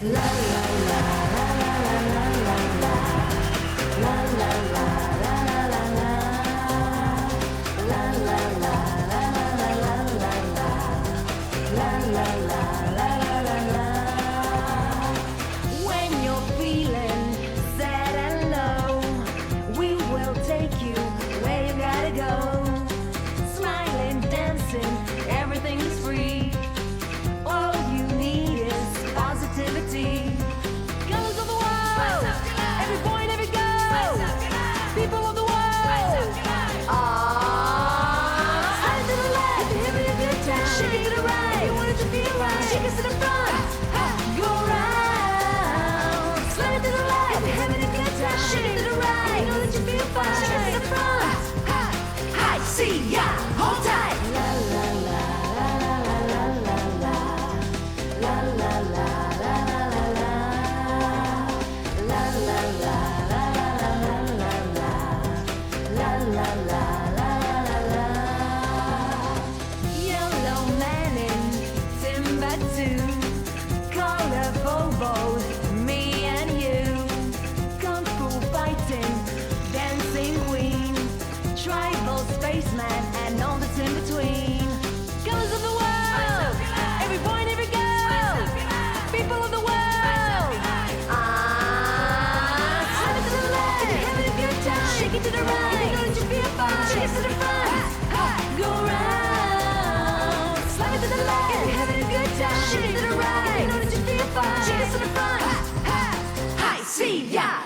When you're feeling sad and low, we will take you where you gotta go. Smiling, dancing, everything is free. All you need is positivity. Colors of the world, every boy and every girl, people of the world. Slide to the left, having a good time. Shake it to the right, you want it to feel right. Shake it to the front, go round. Slide to the left, having a good time. Shake it to the right, you know that you feel fine. Shake it to the front, high, see ya, hold tight. La la la la la la la la la la la la la la la la la la la la. Yellow man in Timbuktu, color bobos, me and you. Kung fu fighting, dancing queen, tribal spaceman, and all that's in between. Colors of the world, every boy and every girl, people of the world. Slide it to the left, if you're having a good time. Shake it to the right, you know that you feel fine. Shake it to the front, go round. Slide it to the left, if you're having a good time. Shake it to the right, you know that you feel fine. Shake it to the front, high, see ya.